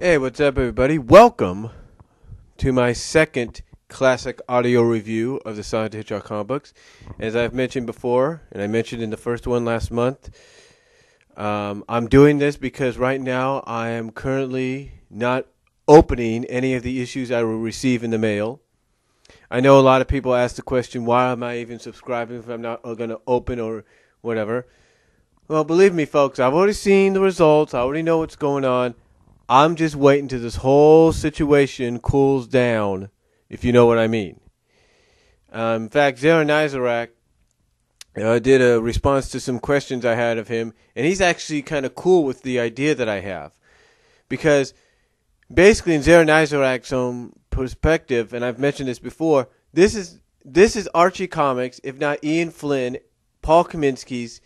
Hey, what's up, everybody? Welcome to my second classic audio review of the Sonic the Hedgehog comic books. As I've mentioned before, and I mentioned in the first one last month, I'm doing this because right now I am currently not opening any of the issues I will receive in the mail. I know a lot of people ask the question, why am I even subscribing if I'm not going to open or whatever? Well, believe me, folks, I've already seen the results. I already know what's going on. I'm just waiting till this whole situation cools down, if you know what I mean. In fact, Zara Nizarak did a response to some questions I had of him, and he's actually kind of cool with the idea that I have. Because basically in Zara Nizarak's own perspective, and I've mentioned this before, this is Archie Comics, if not Ian Flynn, Paul Kaminsky's,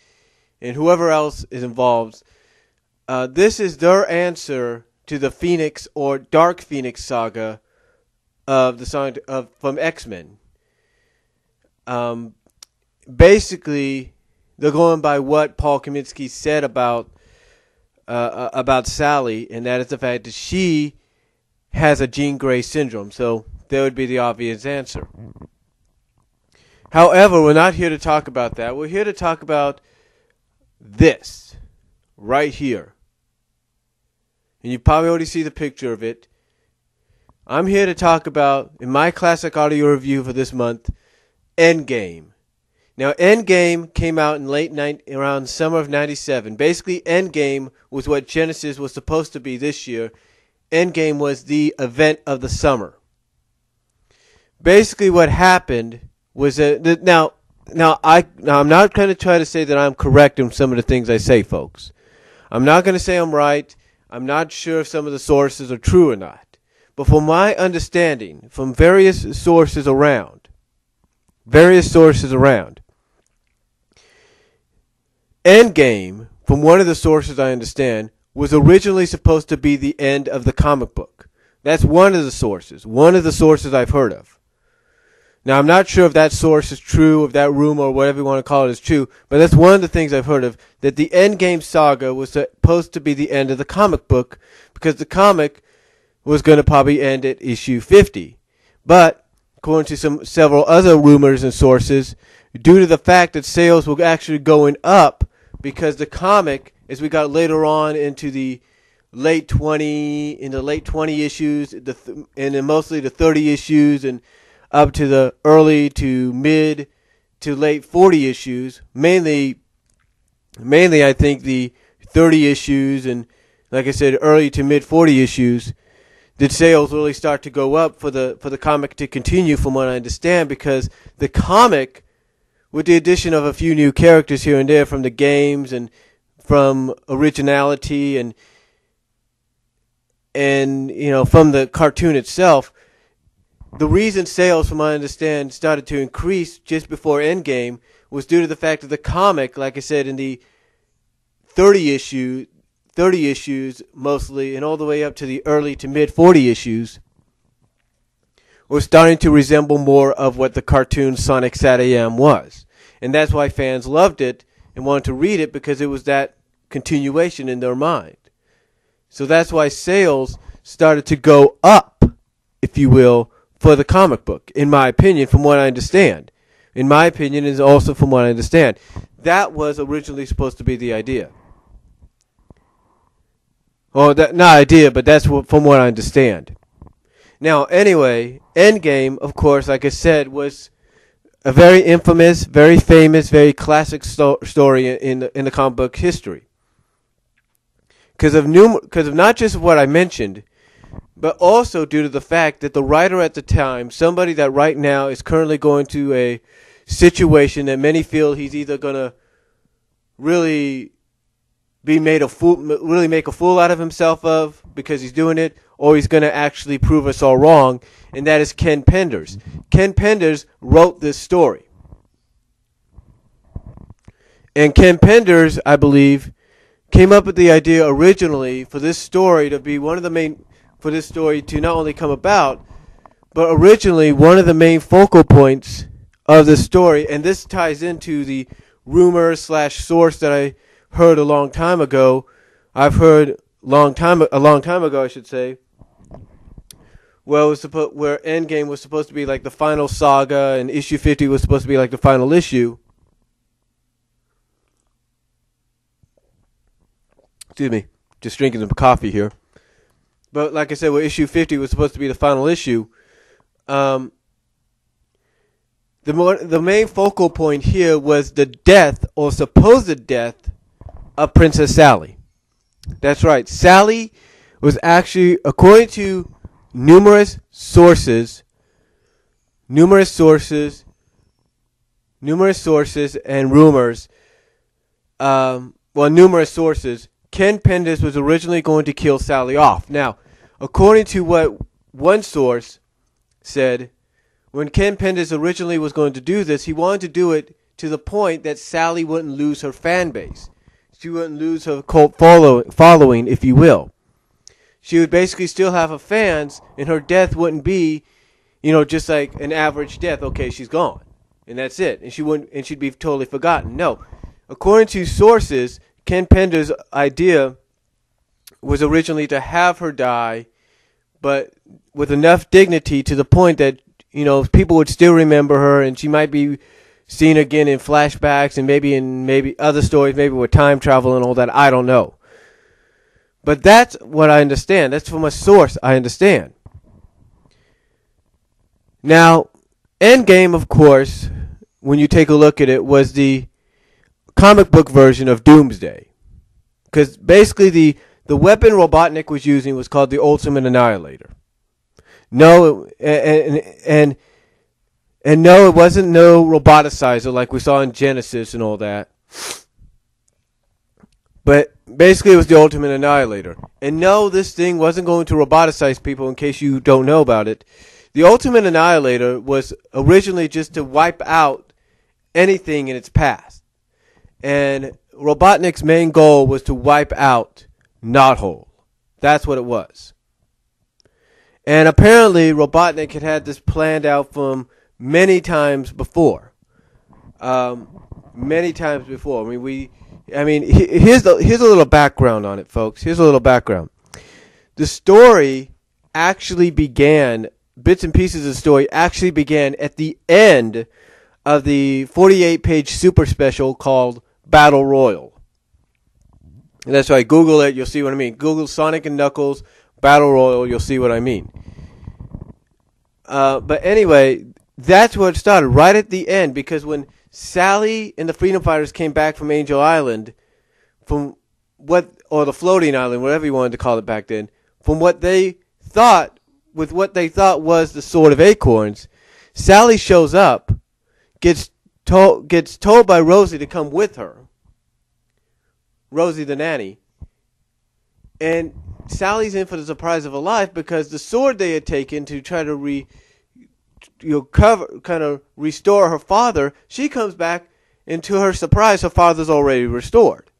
and whoever else is involved. This is their answer to the Phoenix or Dark Phoenix saga of the Sonic from X-Men. Basically, they're going by what Paul Kaminsky said about Sally, and that is the fact that she has a Jean Grey syndrome. So that would be the obvious answer. However, we're not here to talk about that. We're here to talk about this right here. And you probably already see the picture of it. I'm here to talk about, in my classic audio review for this month, Endgame. Now, Endgame came out in around summer of '97. Basically, Endgame was what Genesis was supposed to be this year. Endgame was the event of the summer. Basically, what happened was that now I'm not going to try to say that I'm correct in some of the things I say, folks. I'm not going to say I'm right. I'm not sure if some of the sources are true or not. But from my understanding, from various sources around, Endgame, from one of the sources I understand, was originally supposed to be the end of the comic book. That's one of the sources I've heard of. Now, I'm not sure if that source is true, if that rumor or whatever you want to call it is true, but that's one of the things I've heard of, that the Endgame Saga was supposed to be the end of the comic book because the comic was going to probably end at issue 50. But, according to several other rumors and sources, due to the fact that sales were actually going up because the comic, as we got later on into the late 20 issues, and then mostly the 30 issues, and up to the early to mid to late 40 issues, mainly I think the 30 issues and, like I said, early to mid 40 issues, did sales really start to go up for the comic to continue, from what I understand, because the comic, with the addition of a few new characters here and there from the games and from originality and from the cartoon itself, the reason sales, from what I understand, started to increase just before Endgame was due to the fact that the comic, like I said, in the 30 issues mostly, and all the way up to the early to mid 40 issues, was starting to resemble more of what the cartoon Sonic SatAM was. And that's why fans loved it and wanted to read it, because it was that continuation in their mind. So that's why sales started to go up, if you will, for the comic book, in my opinion, from what I understand. In my opinion, is also from what I understand. That was originally supposed to be the idea. Well, not idea, but that's from what I understand. Now, anyway, Endgame, of course, like I said, was a very infamous, very famous, very classic story in the comic book history. Because of not just what I mentioned, but also due to the fact that the writer at the time, somebody that right now is currently going to a situation that many feel he's either going to really make a fool out of himself of because he's doing it, or he's going to actually prove us all wrong, and that is Ken Penders. Ken Penders wrote this story. And Ken Penders, I believe, came up with the idea originally for this story to be one of the main, for this story to not only come about, but originally one of the main focal points of the story, and this ties into the rumor / source that I heard a long time ago. I've heard a long time ago, I should say. Well, it was where Endgame was supposed to be like the final saga, and issue 50 was supposed to be like the final issue. Excuse me, just drinking some coffee here. But like I said, well, issue 50 was supposed to be the final issue. The main focal point here was the death, or supposed death, of Princess Sally. That's right. Sally was actually, according to numerous sources and rumors, numerous sources, Ken Pendis was originally going to kill Sally off. Now, according to what one source said, when Ken Pendis originally was going to do this, he wanted to do it to the point that Sally wouldn't lose her fan base. She wouldn't lose her cult following, if you will. She would basically still have her fans, and her death wouldn't be, just like an average death. Okay, she's gone, and that's it, and she'd be totally forgotten. No, according to sources, Ken Penders' idea was originally to have her die, but with enough dignity to the point that people would still remember her, and she might be seen again in flashbacks and maybe other stories, maybe with time travel and all that. I don't know. But that's what I understand. That's from a source I understand. Now, Endgame, of course, when you take a look at it, was the comic book version of Doomsday. Because basically the weapon Robotnik was using was called the Ultimate Annihilator. No, and no, it wasn't no roboticizer like we saw in Genesis and all that. But basically it was the Ultimate Annihilator. And no, this thing wasn't going to roboticize people, in case you don't know about it. The Ultimate Annihilator was originally just to wipe out anything in its past. And Robotnik's main goal was to wipe out Knothole. That's what it was. And apparently Robotnik had this planned out from many times before. Many times before. Here's a little background on it, folks. Here's a little background. The story actually began, bits and pieces of the story actually began at the end of the 48-page super special called Battle Royal. And that's right. Google it. You'll see what I mean. Google Sonic and Knuckles Battle Royal. You'll see what I mean. But anyway, that's where it started, right at the end, because when Sally and the Freedom Fighters came back from Angel Island, or the Floating Island, whatever you wanted to call it back then, from what they thought was the Sword of Acorns, Sally shows up, gets told by Rosie to come with her, Rosie the nanny, and Sally's in for the surprise of her life, because the sword they had taken to try to restore her father, she comes back, and to her surprise, her father's already restored.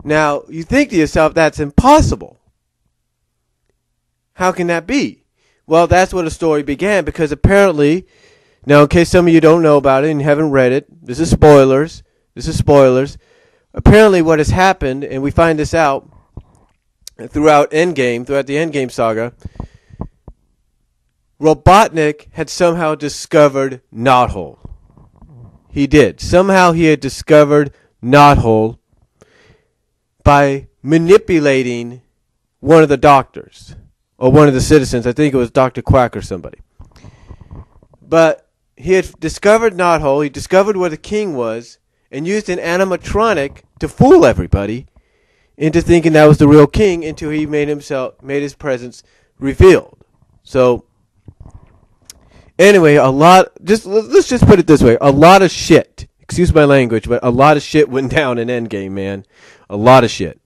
Now, you think to yourself, that's impossible. How can that be? Well, that's where the story began, because apparently, now in case some of you don't know about it and haven't read it, this is spoilers. Apparently what has happened, and we find this out throughout the Endgame Saga, Robotnik had somehow discovered Knothole. He did. Somehow he had discovered Knothole by manipulating one of the doctors, or one of the citizens. I think it was Dr. Quack or somebody. But he had discovered Knothole, he discovered where the king was, and used an animatronic to fool everybody into thinking that was the real king, until he made his presence revealed. So anyway, let's just put it this way. A lot of shit, excuse my language, but a lot of shit went down in Endgame, man. A lot of shit.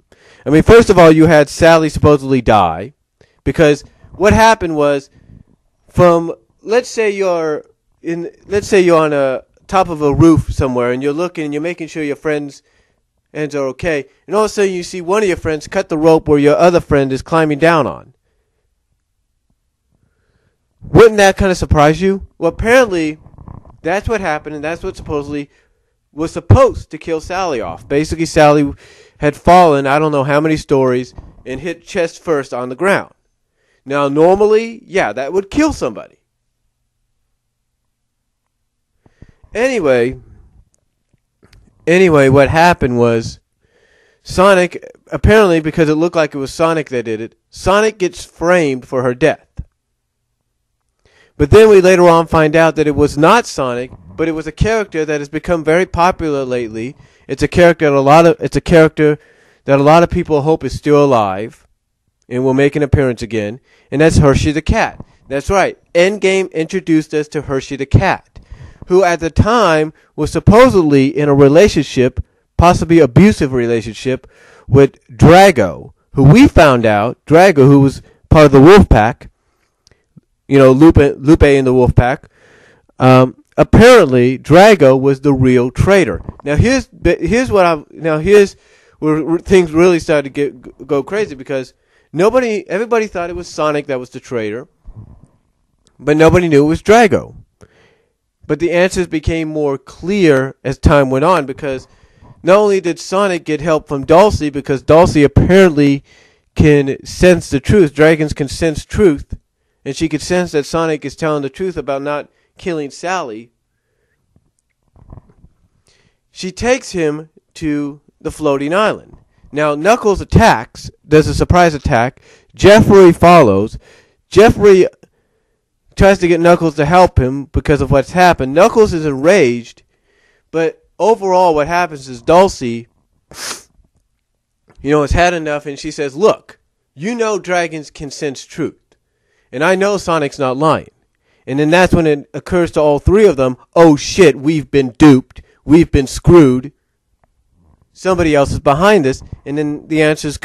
First of all, you had Sally supposedly die, because what happened was, let's say you're on a top of a roof somewhere, and you're looking and you're making sure your friends are okay, and all of a sudden you see one of your friends cut the rope where your other friend is climbing down on. Wouldn't that kind of surprise you? Well, apparently that's what happened, and that's what supposedly was supposed to kill Sally off. Basically, Sally had fallen, I don't know how many stories, and hit chest first on the ground. Now, normally, yeah, that would kill somebody. Anyway, what happened was Sonic, apparently because it looked like it was Sonic that did it, Sonic gets framed for her death. But then we later on find out that it was not Sonic, but it was a character that has become very popular lately. It's a character that a lot of people hope is still alive and will make an appearance again, and that's Hershey the cat. That's right. Endgame introduced us to Hershey the cat, who at the time was supposedly in a relationship, possibly abusive relationship, with Drago, who we found out, Drago, who was part of the Wolf Pack, you know, Lupe in the Wolf Pack. Apparently, Drago was the real traitor. Now, here's where things really started to go crazy, because everybody thought it was Sonic that was the traitor, but nobody knew it was Drago. But the answers became more clear as time went on, because not only did Sonic get help from Dulcie, because Dulcie apparently can sense the truth. Dragons can sense truth, and she could sense that Sonic is telling the truth about not killing Sally. She takes him to the floating island. Now, Knuckles attacks, does a surprise attack. Jeffrey follows. Jeffrey tries to get Knuckles to help him because of what's happened. Knuckles is enraged, but overall what happens is Dulcie, has had enough, and she says, look, dragons can sense truth, and I know Sonic's not lying. And then that's when it occurs to all three of them, oh shit, we've been duped, we've been screwed, somebody else is behind this. And then the answers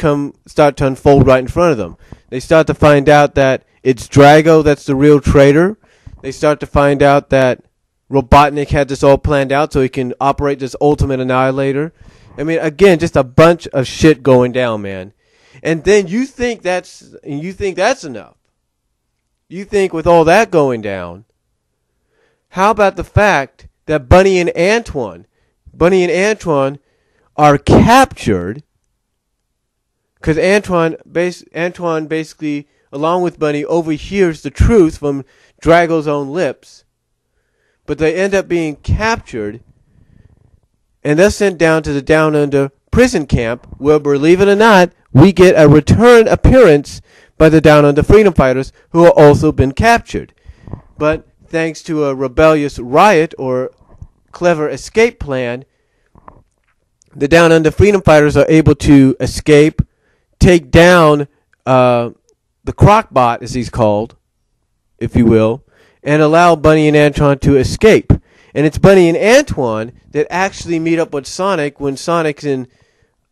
start to unfold right in front of them. They start to find out that it's Drago that's the real traitor. They start to find out that Robotnik had this all planned out so he can operate this ultimate Annihilator. I mean, again, just a bunch of shit going down, man. And then you think that's enough. You think with all that going down, how about the fact that Bunny and Antoine are captured, because Antoine basically, along with Bunny, overhears the truth from Drago's own lips, but they end up being captured, and they're sent down to the Down Under prison camp, where, believe it or not, we get a return appearance by the Down Under freedom fighters, who have also been captured. But thanks to a rebellious riot or clever escape plan, the Down Under freedom fighters are able to escape, take down the Crocbot, as he's called, if you will, and allow Bunny and Antoine to escape. And it's Bunny and Antoine that actually meet up with Sonic when Sonic goes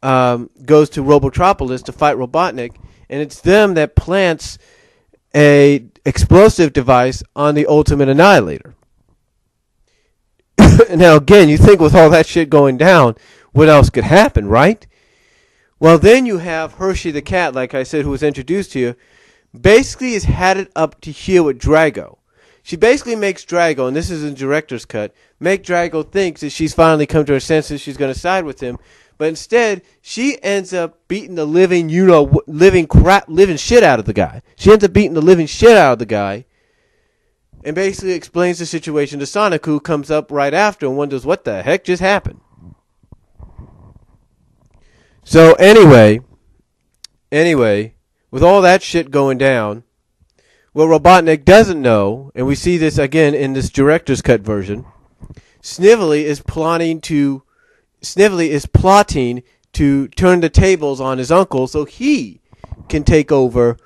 to Robotropolis to fight Robotnik, and it's them that plants a explosive device on the Ultimate Annihilator. Now, again, you think with all that shit going down, what else could happen, right? Well, then you have Hershey the cat, like I said, who was introduced to you, basically is had it up to here with Drago. She basically makes Drago, and this is in director's cut, make Drago think that she's finally come to her senses, she's going to side with him, but instead, she ends up beating the living shit out of the guy. She ends up beating the living shit out of the guy, and basically explains the situation to Sonic, who comes up right after and wonders what the heck just happened. So anyway, with all that shit going down, what Robotnik doesn't know, and we see this again in this director's cut version, Snively is plotting to turn the tables on his uncle so he can take over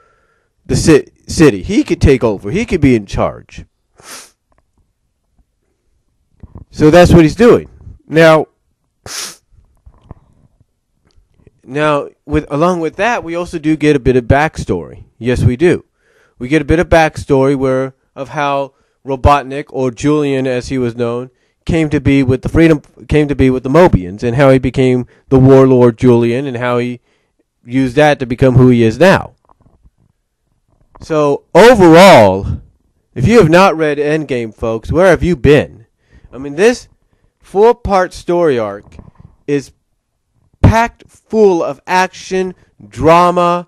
the city. He could take over. He could be in charge. So that's what he's doing. Now, along with that, we also do get a bit of backstory. Yes, we do. We get a bit of backstory of how Robotnik, or Julian as he was known, came to be with the Mobians, and how he became the warlord Julian, and how he used that to become who he is now. So overall, if you have not read Endgame, folks, where have you been? I mean, this 4-part story arc is packed full of action, drama,